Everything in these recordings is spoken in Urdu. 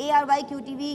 ARYQ TV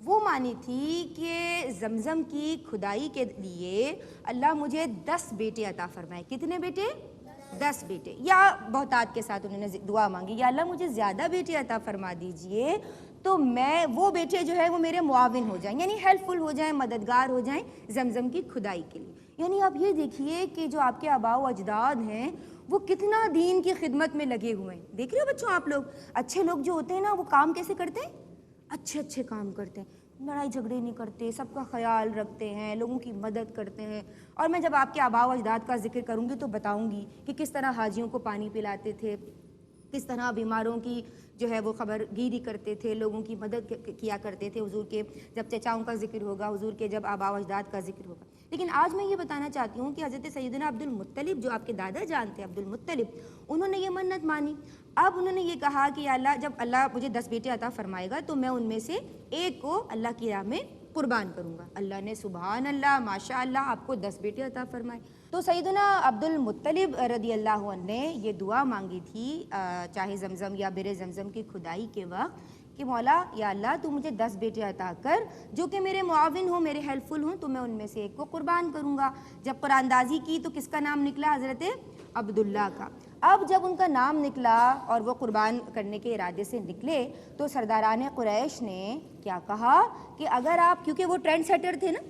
وہ مانی تھی کہ زمزم کی کھدائی کے لیے اللہ مجھے 10 بیٹے عطا فرمائے. کتنے بیٹے؟ 10 بیٹے. یا بہتات کے ساتھ انہوں نے دعا مانگی یا اللہ مجھے زیادہ بیٹے عطا فرما دیجئے تو میں وہ بیٹے جو ہے وہ میرے معاون ہو جائیں, یعنی ہیلپ فل ہو جائیں, مددگار ہو جائیں زمزم کی کھدائی کے لیے. یعنی آپ یہ دیکھیے کہ جو آپ کے آباء و اجداد ہیں وہ کتنا دین کی خدمت میں لگے ہوئے ہیں. دیکھ رہے ہو بچوں آپ لوگ, اچھے لوگ جو ہوتے ہیں نا وہ کام کیسے کرتے ہیں؟ اچھے اچھے کام کرتے ہیں, لڑائی جھگڑے نہیں کرتے, سب کا خیال رکھتے ہیں, لوگوں کی مدد کرتے ہیں. اور میں جب آپ کے آباء و اجداد کا ذکر کروں گی تو بتاؤں گی کہ کس طرح حاجیوں کو پانی پلاتے تھے, کس طرح بیماروں کی جو ہے وہ خبر گیری کرتے تھے, لوگوں کی مدد کیا کرتے تھے. حضور کے جب چچاؤں کا ذکر ہوگا, حضور کے جب آباء و اجداد کا ذکر ہوگا. لیکن آج میں یہ بتانا چاہتی ہوں کہ حضرت سیدنا عبد المطلب جو آپ کے دادا جان تھے عبد المطلب, انہوں نے یہ منت مانی. اب انہوں نے یہ کہا کہ یا اللہ جب اللہ مجھے 10 بیٹے عطا فرمائے گا تو میں ان میں سے ایک کو اللہ کی راہ میں قربان کروں گا. اللہ نے سبحان اللہ ماشاء اللہ آپ کو 10 بیٹے عطا فرمائے. تو سیدنا عبد المطلب رضی اللہ عنہ نے یہ دعا مانگی تھی چاہے زمزم یا بر زمزم کی کھدائی کے وقت کہ مولا یا اللہ تو مجھے 10 بیٹے عطا کر جو کہ میرے معاون ہوں, میرے ہیلپ فل ہوں, تو میں ان میں سے ایک کو قربان کروں گا. جب قرآن دازی کی تو کس کا نام نکلا؟ حضرت عبداللہ کا. اب جب ان کا نام نکلا اور وہ قربان کرنے کے ارادے سے نکلے تو سرداران قریش نے کیا کہا کہ اگر آپ, کیونکہ وہ ٹرینڈ سیٹر تھے نا,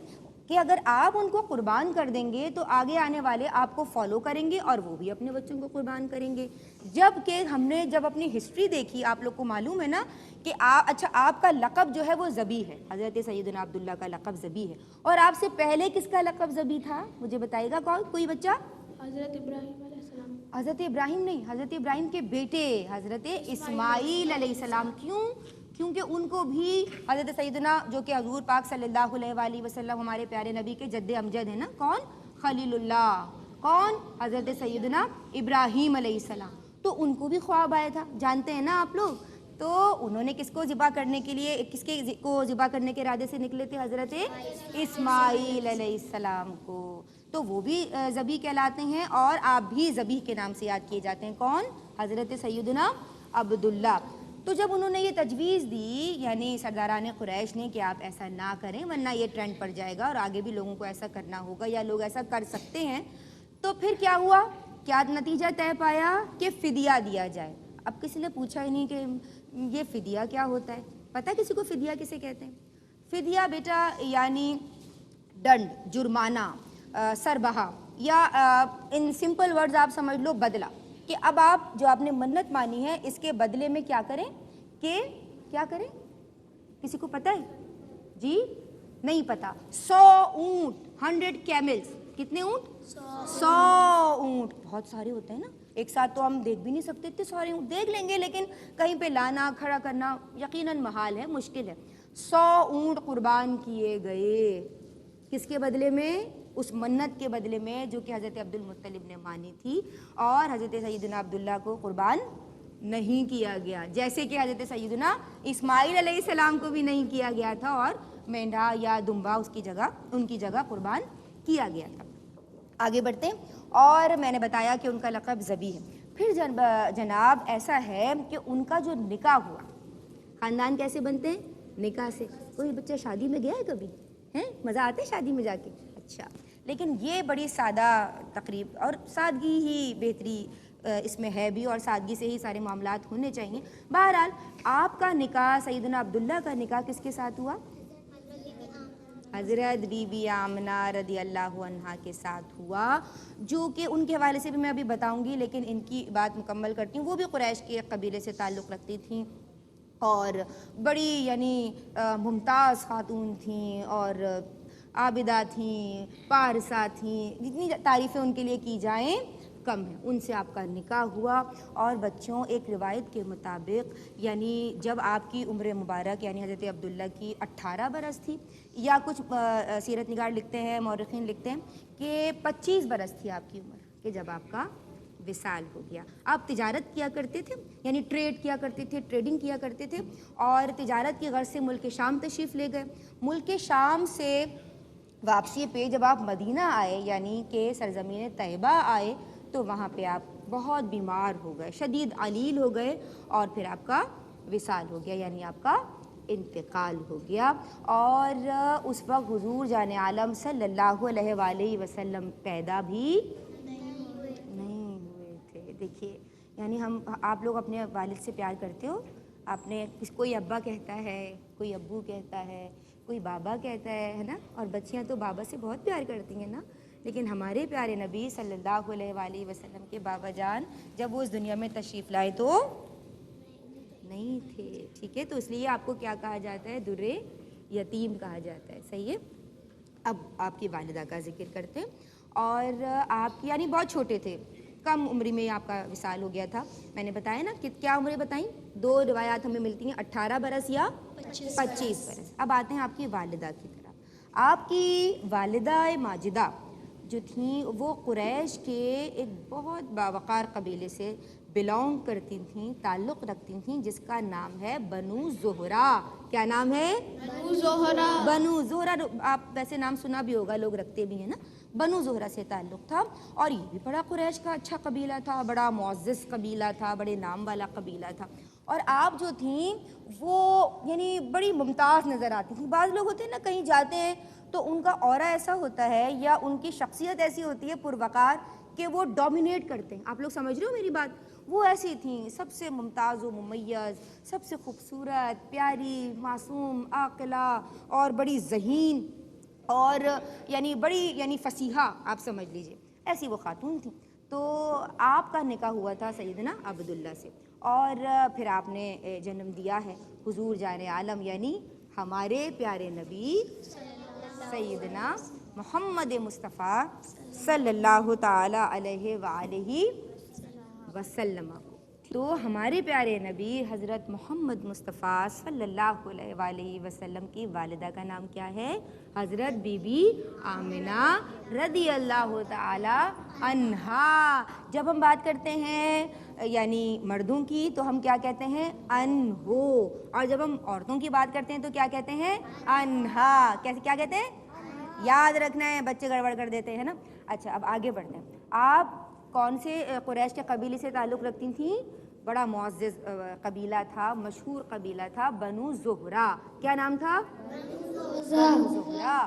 کہ اگر آپ ان کو قربان کر دیں گے تو آگے آنے والے آپ کو فالو کریں گے اور وہ بھی اپنے بچوں کو قربان کریں گے. جب کہ ہم نے جب اپنی ہسٹری دیکھی, آپ لوگ کو معلوم ہے نا کہ اچھا آپ کا لقب جو ہے وہ ذبی ہے, حضرت سیدنا عبداللہ کا لقب ذبی ہے, اور آپ سے پہلے کس کا لقب ذبی تھا؟ مجھے بتائے گا کوئی بچہ؟ حضرت ابراہیم علیہ السلام. حضرت ابراہیم نہیں, حضرت ابراہیم کے بیٹے حضرت اسماعیل علیہ السلام. کیوں؟ کیونکہ ان کو بھی حضرت سیدنا جو کہ حضور پاک صلی اللہ علیہ وآلہ وسلم ہمارے پیارے نبی کے جد امجد ہیں نا, کون؟ خلیل اللہ. کون؟ حضرت سیدنا ابراہیم علیہ السلام. تو ان کو بھی خواب آیا تھا, جانتے ہیں نا آپ لوگ. تو انہوں نے کس کو ذبح کرنے کے لیے, کس کے کو ذبح کرنے کے ارادے سے نکلے تھے؟ حضرت اسماعیل علیہ السلام کو. تو وہ بھی ذبی کہلاتے ہیں اور آپ بھی ذبیح کے نام سے یاد کیے جاتے ہیں. کون؟ حضرت سیدنا عبداللہ. تو جب انہوں نے یہ تجویز دی یعنی سرداران قریش نے کہ آپ ایسا نہ کریں ورنہ یہ ٹرینڈ پڑ جائے گا اور آگے بھی لوگوں کو ایسا کرنا ہوگا یا لوگ ایسا کر سکتے ہیں, تو پھر کیا ہوا, کیا نتیجہ طے پایا کہ فدیہ دیا جائے. اب کسی نے پوچھا ہی نہیں کہ یہ فدیہ کیا ہوتا ہے. پتہ کسی کو فدیہ کسے کہتے ہیں؟ فدیہ بیٹا یعنی ڈنڈ, جرمانہ, سربہا, یا ان سمپل ورڈز آپ سمجھ لو بدلہ. کہ اب آپ جو آپ نے منت مانی ہے اس کے بدلے میں کیا کریں, کہ کیا کریں؟ کسی کو پتہ ہے؟ جی نہیں پتا. 100 اونٹ, 100 کیملز. کتنے اونٹ؟ 100 اونٹ. بہت سارے ہوتے ہیں نا, ایک ساتھ تو ہم دیکھ بھی نہیں سکتے اتنے سارے اونٹ. دیکھ لیں گے لیکن کہیں پہ لانا کھڑا کرنا یقیناً محال ہے, مشکل ہے. 100 اونٹ قربان کیے گئے. کس کے بدلے میں؟ اس منت کے بدلے میں جو کہ حضرت عبد المطلب نے مانی تھی, اور حضرت سیدنا عبداللہ کو قربان نہیں کیا گیا, جیسے کہ حضرت سیدنا اسماعیل علیہ السلام کو بھی نہیں کیا گیا تھا اور مینڈھا یا دمبا اس کی جگہ, ان کی جگہ قربان کیا گیا تھا. آگے بڑھتے ہیں. اور میں نے بتایا کہ ان کا لقب ذبی ہے. پھر جناب ایسا ہے کہ ان کا جو نکاح ہوا, خاندان کیسے بنتے ہیں؟ نکاح سے. کوئی بچہ شادی میں گیا ہے کبھی؟ ہیں مزہ آتا ہے شادی میں جا کے؟ اچھا, لیکن یہ بڑی سادہ تقریب اور سادگی ہی بہتری اس میں ہے بھی, اور سادگی سے ہی سارے معاملات ہونے چاہیے. بہرحال آپ کا نکاح سیدنا عبداللہ کا نکاح کس کے ساتھ ہوا؟ حضرت بی بی آمنہ رضی اللہ عنہا کے ساتھ ہوا, جو کہ ان کے حوالے سے بھی میں ابھی بتاؤں گی, لیکن ان کی بات مکمل کرتی ہوں. وہ بھی قریش کے قبیلے سے تعلق رکھتی تھیں اور بڑی یعنی ممتاز خاتون تھیں اور عابدہ تھیں, پارسہ تھیں, جتنی تعریفیں ان کے لیے کی جائیں کم ہیں. ان سے آپ کا نکاح ہوا. اور بچوں ایک روایت کے مطابق یعنی جب آپ کی عمر مبارک یعنی حضرت عبداللہ کی 18 برس تھی, یا کچھ سیرت نگار لکھتے ہیں, مورخین لکھتے ہیں کہ 25 برس تھی آپ کی عمر کہ جب آپ کا وصال ہو گیا. آپ تجارت کیا کرتے تھے, یعنی ٹریڈ کیا کرتے تھے, ٹریڈنگ کیا کرتے تھے, اور تجارت کی غرض سے ملک شام تشریف لے گئے. ملک شام سے واپسی پہ جب آپ مدینہ آئے یعنی کہ سرزمین طیبہ آئے, تو وہاں پہ آپ بہت بیمار ہو گئے, شدید علیل ہو گئے, اور پھر آپ کا وصال ہو گیا یعنی آپ کا انتقال ہو گیا، اور اس وقت حضور جان عالم صلی اللہ علیہ وآلہ وسلم پیدا بھی نہیں ہوئے تھے۔ دیکھیے یعنی آپ لوگ اپنے والد سے پیار کرتے ہو، آپ نے کوئی ابا کہتا ہے، کوئی ابو کہتا ہے، کوئی بابا کہتا ہے نا، اور بچیاں تو بابا سے بہت پیار کرتی ہیں نا، لیکن ہمارے پیارے نبی صلی اللہ علیہ وآلہ وسلم کے بابا جان جب وہ اس دنیا میں تشریف لائے تو نہیں تھے، ٹھیک ہے، تو اس لیے آپ کو کیا کہا جاتا ہے؟ در یتیم کہا جاتا ہے، صحیح ہے۔ اب آپ کی والدہ کا ذکر کرتے ہیں، اور آپ یعنی بہت چھوٹے تھے، کم عمری میں آپ کا وصال ہو گیا تھا۔ میں نے بتایا نا کہ کیا عمریں بتائیں، دو روایات ہمیں ملتی ہیں، 18 برس یا 25 برس۔ اب آتے ہیں آپ کی والدہ کی طرف۔ آپ کی والدہ ماجدہ جو تھیں وہ قریش کے ایک بہت باوقار قبیلے سے بلونگ کرتی تھیں، تعلق رکھتی تھیں، جس کا نام ہے بنو زہرہ۔ کیا نام ہے؟ بنو زہرہ۔ بنو زہرہ، آپ ویسے نام سنا بھی ہوگا، لوگ رکھتے بھی ہیں نا۔ بنو زہرہ سے تعلق تھا، اور یہ بھی بڑا قریش کا اچھا قبیلہ تھا، بڑا معزز قبیلہ تھا، بڑے نام والا قبیلہ تھا، اور آپ جو تھیں وہ یعنی بڑی ممتاز نظر آتی تھیں۔ بعض لوگ ہوتے ہیں نا، کہیں جاتے ہیں تو ان کا اورا ایسا ہوتا ہے یا ان کی شخصیت ایسی ہوتی ہے پروقار کہ وہ ڈومینیٹ کرتے ہیں۔ آپ لوگ سمجھ رہے ہو میری بات؟ وہ ایسی تھیں، سب سے ممتاز و ممیز، سب سے خوبصورت، پیاری، معصوم، عاقلہ، اور بڑی ذہین، اور یعنی بڑی یعنی فصیحہ، آپ سمجھ لیجئے ایسی وہ خاتون تھیں۔ تو آپ کا نکاح ہوا تھا سیدنا عبداللہ سے، اور پھر آپ نے جنم دیا ہے حضور جان عالم یعنی ہمارے پیارے نبی سیدنا محمد مصطفیٰ صلی اللہ تعالی علیہ وآلہ وسلم کو۔ تو ہمارے پیارے نبی حضرت محمد مصطفیٰ صلی اللہ علیہ وآلہ وسلم کی والدہ کا نام کیا ہے؟ حضرت بی بی آمنہ رضی اللہ تعالی عنہا۔ جب ہم بات کرتے ہیں یعنی مردوں کی تو ہم کیا کہتے ہیں؟ انہو، اور جب ہم عورتوں کی بات کرتے ہیں تو کیا کہتے ہیں؟ انہا۔ کیسے کیا کہتے ہیں؟ یاد رکھنا ہے، بچے گڑبڑ کر دیتے ہیں نا۔ اچھا اب آگے بڑھتے ہیں۔ آپ کون سے قریش کے قبیلے سے تعلق رکھتی تھیں؟ بڑا معزز قبیلہ تھا، مشہور قبیلہ تھا، بنو زہرہ۔ کیا نام تھا؟ بنو زہرہ۔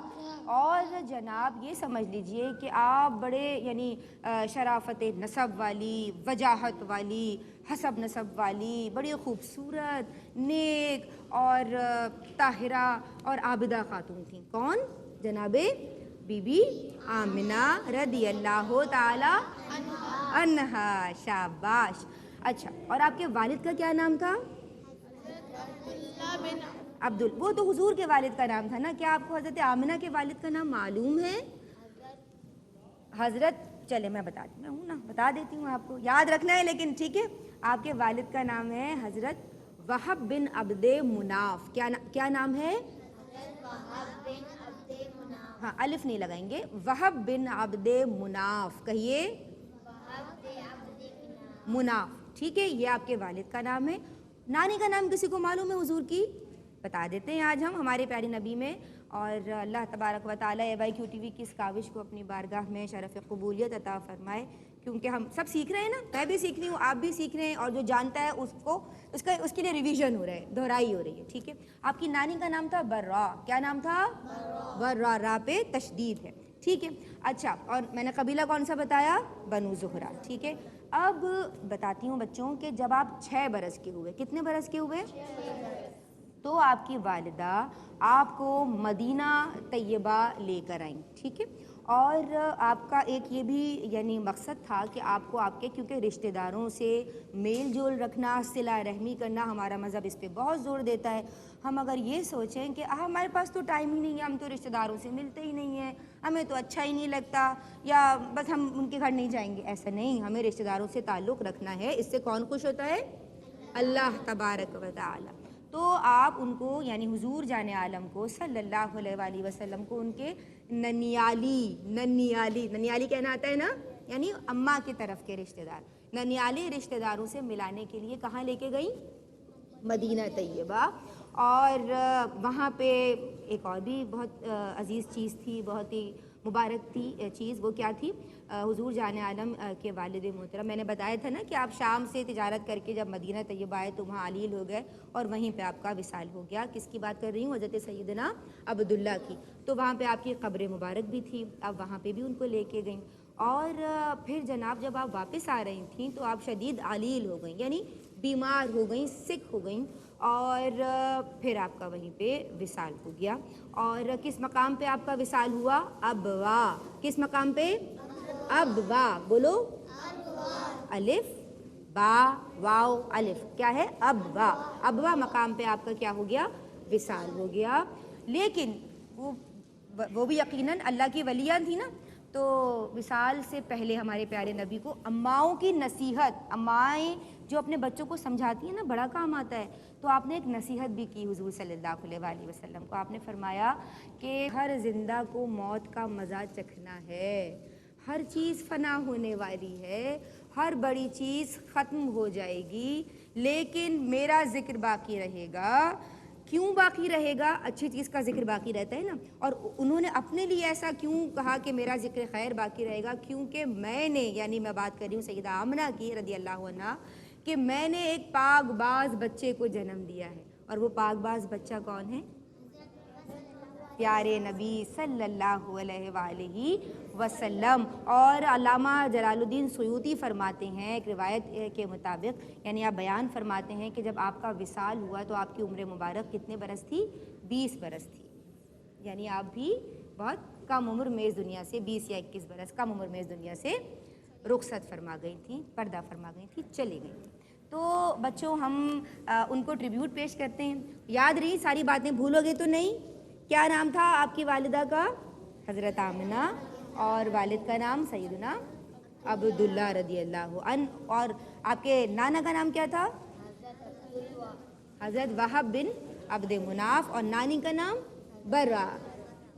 اور جناب یہ سمجھ لیجئے کہ آپ بڑے یعنی شرافت نسب والی، وجاہت والی، حسب نسب والی، بڑی خوبصورت، نیک اور طاہرہ اور عابدہ خاتون تھیں۔ کون؟ جناب بی بی آمنہ رضی اللہ تعالی عنہا۔ شاباش۔ اچھا، اور آپ کے والد کا کیا نام تھا؟ وہ تو حضور کے والد کا نام تھا نا۔ کیا آپ کو حضرت آمنہ کے والد کا نام معلوم ہے؟ حضرت، چلے میں بتا دیتی ہوں آپ کو، یاد رکھنا ہے لیکن، ٹھیک ہے۔ آپ کے والد کا نام ہے حضرت وہب بن عبد مناف۔ کیا نام ہے؟ ہاں الف نہیں لگائیں گے، وہب بن عبد مناف، کہیے مناف، ٹھیک ہے، یہ آپ کے والد کا نام ہے۔ نانی کا نام کسی کو معلوم ہے حضور کی؟ بتا دیتے ہیں آج ہم ہمارے پیارے نبی میں، اور اللہ تبارک و تعالیٰ AYQ TV کی اس کاوش کو اپنی بارگاہ میں شرف قبولیت عطا فرمائے، کیونکہ ہم سب سیکھ رہے ہیں نا، میں بھی سیکھ رہی ہوں، آپ بھی سیکھ رہے ہیں، اور جو جانتا ہے اس کے لیے ریویژن ہو رہا ہے، دہرائی ہو رہی ہے، ٹھیک ہے۔ آپ کی نانی کا نام تھا برا۔ کیا نام تھا؟ برا، را پہ تشدید ہے، ٹھیک ہے۔ اچھا، اور میں نے قبیلہ کون سا بتایا؟ بنو زہرہ، ٹھیک ہے۔ اب بتاتی ہوں بچوں کہ جب آپ 6 برس کے ہوئے، کتنے برس کے ہوئے؟ تو آپ کی والدہ آپ کو مدینہ طیبہ لے کر آئیں، ٹھیک ہے۔ اور آپ کا ایک یہ بھی یعنی مقصد تھا کہ آپ کو آپ کے، کیونکہ رشتہ داروں سے میل جول رکھنا، صلہ رحمی کرنا، ہمارا مذہب اس پہ بہت زور دیتا ہے۔ ہم اگر یہ سوچیں کہ ہمارے پاس تو ٹائم ہی نہیں ہے، ہم تو رشتہ داروں سے ملتے ہی نہیں ہیں، ہمیں تو اچھا ہی نہیں لگتا، یا بس ہم ان کے گھر نہیں جائیں گے، ایسا نہیں، ہمیں رشتہ داروں سے تعلق رکھنا ہے۔ اس سے کون خوش ہوتا ہے؟ اللہ تبارک و تعالی۔ تو آپ ان کو یعنی حضور جان عالم کو صلی اللہ علیہ وآلہ وسلم کو ان کے ننیالی کہنا آتا ہے نا، یعنی اماں کی طرف کے رشتہ دار، ننیالی رشتہ داروں سے ملانے کے لیے کہاں لے کے گئیں؟ مدینہ طیبہ۔ اور وہاں پہ ایک اور بھی بہت عزیز چیز تھی، بہت ہی مبارک تھی چیز وہ کیا تھی؟ حضور جان عالم کے والد محترم. میں نے بتایا تھا نا کہ آپ شام سے تجارت کر کے جب مدینہ طیبہ آئے تو وہاں علیل ہو گئے اور وہیں پہ آپ کا وصال ہو گیا. کس کی بات کر رہی ہوں؟ حضرت سیدنا عبداللہ کی. تو وہاں پہ آپ کی قبر مبارک بھی تھی. اب وہاں پہ بھی ان کو لے کے گئیں اور پھر جناب جب آپ واپس آ رہی تھیں تو آپ شدید علیل ہو گئیں، یعنی بیمار ہو گئیں، سک ہو گئیں، اور پھر آپ کا وہیں پہ وصال ہو گیا. اور کس مقام پہ آپ کا وصال ہوا؟ ابوا. کس مقام پہ؟ ابوا. بولو. الف با واو الف. کیا ہے؟ ابوا. ابوا مقام پہ آپ کا کیا ہو گیا؟ وصال ہو گیا. لیکن وہ بھی یقیناً اللہ کی ولیاں تھی نا، تو وصال سے پہلے ہمارے پیارے نبی کو اماؤں کی نصیحت، امائیں جو اپنے بچوں کو سمجھاتی ہیں نا، بڑا کام آتا ہے. تو آپ نے ایک نصیحت بھی کی حضور صلی اللہ علیہ وآلہ وسلم کو. آپ نے فرمایا کہ ہر زندہ کو موت کا مزہ چکھنا ہے، ہر چیز فنا ہونے والی ہے، ہر بڑی چیز ختم ہو جائے گی، لیکن میرا ذکر باقی رہے گا. کیوں باقی رہے گا؟ اچھی چیز کا ذکر باقی رہتا ہے نا. اور انہوں نے اپنے لیے ایسا کیوں کہا کہ میرا ذکر خیر باقی رہے گا؟ کیونکہ میں نے، یعنی میں بات کر رہی ہوں سیدہ آمنہ کی رضی اللہ عنہا، کہ میں نے ایک پاک باز بچے کو جنم دیا ہے. اور وہ پاک باز بچہ کون ہے؟ پیارے نبی صلی اللہ علیہ وآلہ وسلم. اور علامہ جلال الدین سیوطی فرماتے ہیں ایک روایت کے مطابق، یعنی آپ بیان فرماتے ہیں کہ جب آپ کا وصال ہوا تو آپ کی عمر مبارک کتنے برس تھی؟ 20 برس تھی. یعنی آپ بھی بہت کم عمر میں اس دنیا سے، 20 یا 21 برس کم عمر میں اس دنیا سے رخصت فرما گئی تھیں، پردہ فرما گئی تھیں، چلی گئی تھیں. تو بچوں ہم ان کو ٹریبیوٹ پیش کرتے ہیں. یاد رہی ساری باتیں، بھولو گے تو نہیں. کیا نام تھا آپ کی والدہ کا؟ حضرت آمنہ. اور والد کا نام سیدنا عبداللہ رضی اللہ عنہ. اور آپ کے نانا کا نام کیا تھا؟ حضرت وہب بن عبد مناف. اور نانی کا نام برا.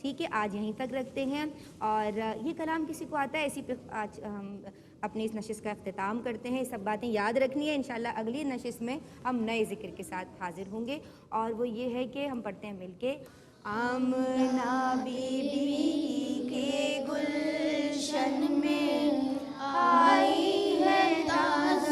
ٹھیک ہے، آج یہیں تک رکھتے ہیں. اور یہ کلام کسی کو آتا ہے؟ اسی پہ آج ہم اپنی اس نشست کا اختتام کرتے ہیں. یہ سب باتیں یاد رکھنی ہے. انشاءاللہ اگلی نشست میں ہم نئے ذکر کے ساتھ حاضر ہوں گے، اور وہ یہ ہے کہ ہم پڑھتے ہیں مل کے. آمنہ بی بی کے گلشن میں آئی ہے تازہ